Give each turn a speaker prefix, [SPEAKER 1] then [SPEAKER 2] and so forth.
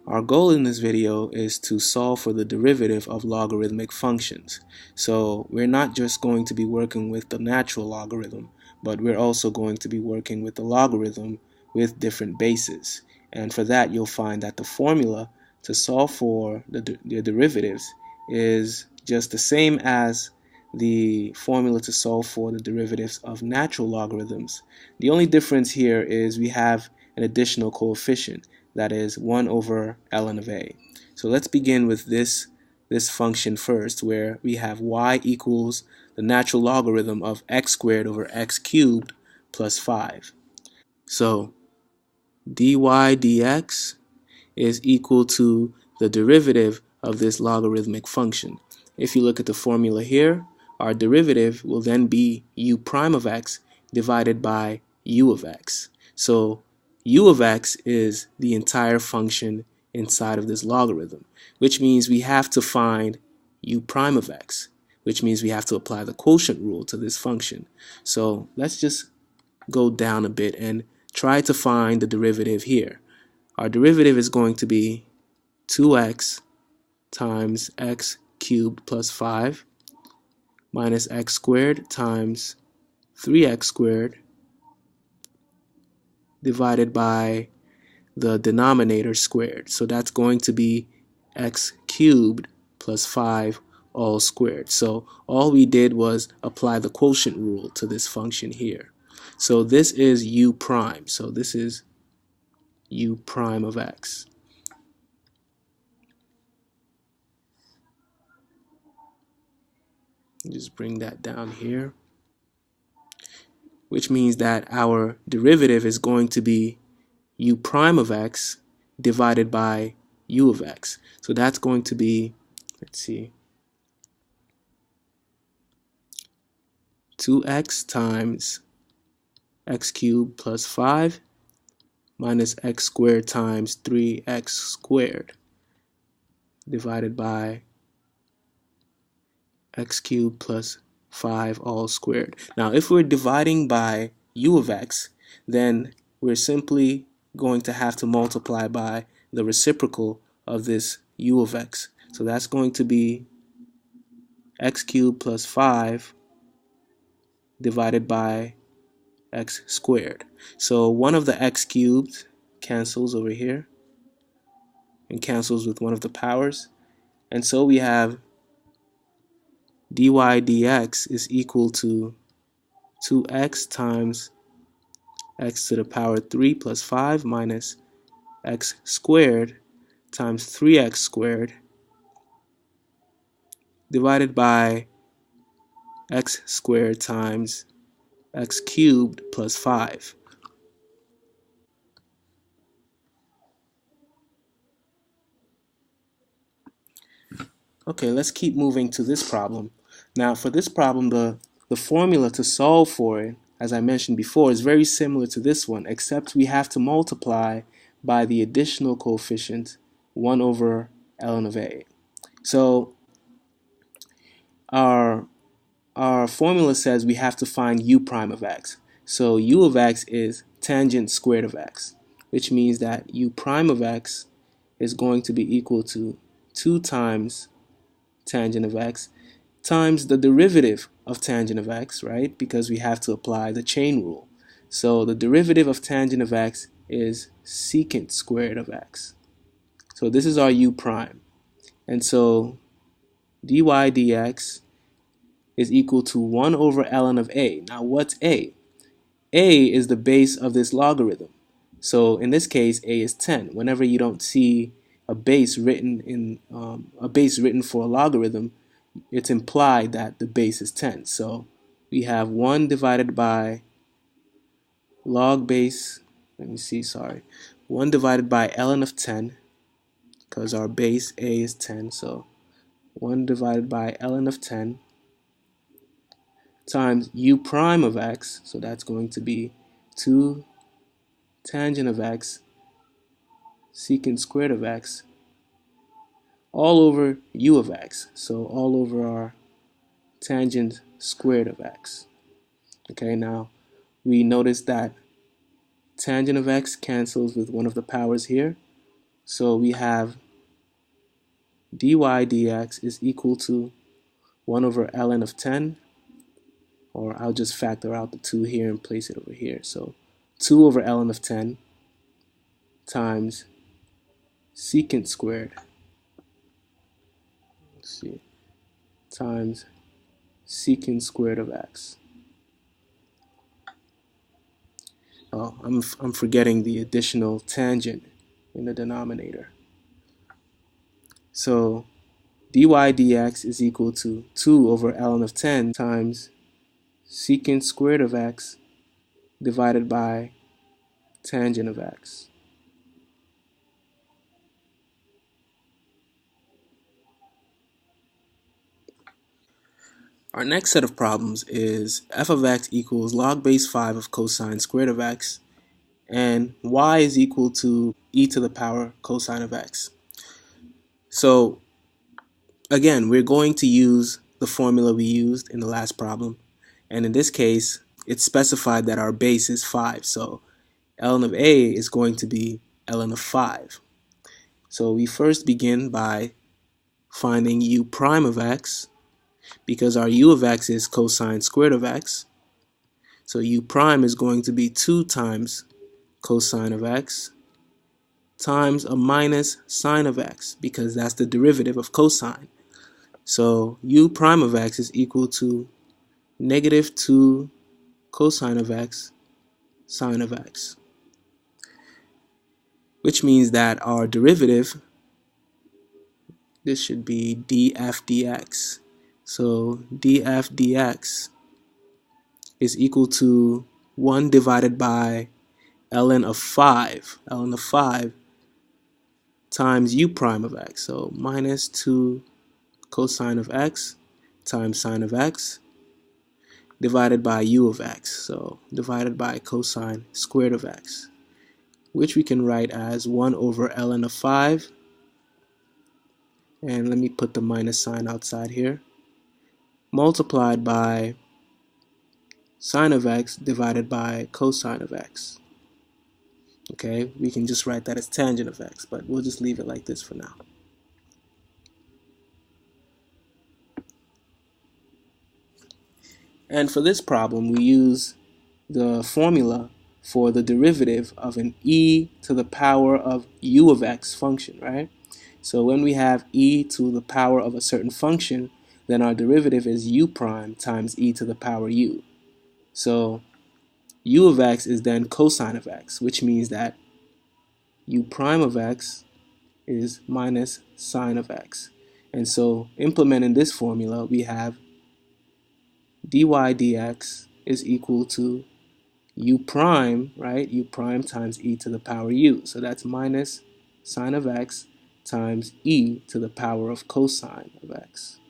[SPEAKER 1] Our goal in this video is to solve for the derivative of logarithmic functions. So we're not just going to be working with the natural logarithm, but we're also going to be working with the logarithm with different bases. And for that, you'll find that the formula to solve for the derivatives is just the same as the formula to solve for the derivatives of natural logarithms. The only difference here is we have an additional coefficient, that is 1 over ln of a. So let's begin with this function first, where we have y equals the natural logarithm of x squared over x cubed plus 5. So dy dx is equal to the derivative of this logarithmic function. If you look at the formula here, our derivative will then be u prime of x divided by u of x. So u of x is the entire function inside of this logarithm, which means we have to find u prime of x, which means we have to apply the quotient rule to this function. So let's just go down a bit and try to find the derivative here. Our derivative is going to be 2x times x cubed plus 5 minus x squared times 3x squared divided by the denominator squared. So that's going to be x cubed plus 5 all squared. So all we did was apply the quotient rule to this function here. So this is u prime. So this is u prime of x. Just bring that down here, which means that our derivative is going to be u prime of x divided by u of x. So that's going to be, let's see, 2x times x cubed plus 5 minus x squared times 3x squared divided by x cubed plus 5 all squared. Now if we're dividing by u of x, then we're simply going to have to multiply by the reciprocal of this u of x. So that's going to be x cubed plus 5 divided by x squared. So one of the x cubed cancels over here and cancels with one of the powers. And so we have dy dx is equal to 2x times x to the power 3 plus 5 minus x squared times 3x squared divided by x squared times x cubed plus 5. Okay, let's keep moving to this problem. Now for this problem, the formula to solve for it, as I mentioned before, is very similar to this one, except we have to multiply by the additional coefficient 1 over ln of a. So our formula says we have to find u prime of x. So u of x is tangent squared of x, which means that u prime of x is going to be equal to 2 times tangent of x times the derivative of tangent of x, right? Because we have to apply the chain rule. So the derivative of tangent of x is secant squared of x. So this is our u prime. And so dy dx is equal to 1 over ln of a. Now what's a? A is the base of this logarithm. So in this case, a is 10. Whenever you don't see a base written for a logarithm, it's implied that the base is 10. So we have 1 divided by log base, 1 divided by ln of 10, because our base a is 10. So 1 divided by ln of 10 times u prime of x, so that's going to be 2 tangent of x secant squared of x all over u of x, so all over our tangent squared of x. Okay, now we notice that tangent of x cancels with one of the powers here, So we have dy dx is equal to 1 over ln of 10, or I'll just factor out the 2 here and place it over here. So 2 over ln of 10 times secant squared, let's see, times secant squared of x. Oh, I'm forgetting the additional tangent in the denominator. So dy dx is equal to 2 over ln of 10 times secant squared of x divided by tangent of x. Our next set of problems is f of x equals log base 5 of cosine squared of x, and y is equal to e to the power cosine of x. So again, we're going to use the formula we used in the last problem, and in this case it's specified that our base is 5, so ln of a is going to be ln of 5. So we first begin by finding u prime of x, because our u of x is cosine squared of x. So u prime is going to be 2 times cosine of x times a minus sine of x, because that's the derivative of cosine. So u prime of x is equal to negative 2 cosine of x sine of x, which means that our derivative, this should be df dx. So df dx is equal to 1 divided by ln of 5, ln of 5 times u prime of x. So minus 2 cosine of x times sine of x divided by u of x. So divided by cosine squared of x, which we can write as 1 over ln of 5. And let me put the minus sign outside here, multiplied by sine of x divided by cosine of x. Okay, we can just write that as tangent of x, but we'll just leave it like this for now. And for this problem, we use the formula for the derivative of an e to the power of u of x function, right? So when we have e to the power of a certain function, then our derivative is u prime times e to the power u. So u of x is then cosine of x, which means that u prime of x is minus sine of x. And so implementing this formula, we have dy dx is equal to u prime, right? U prime times e to the power u. So that's minus sine of x times e to the power of cosine of x.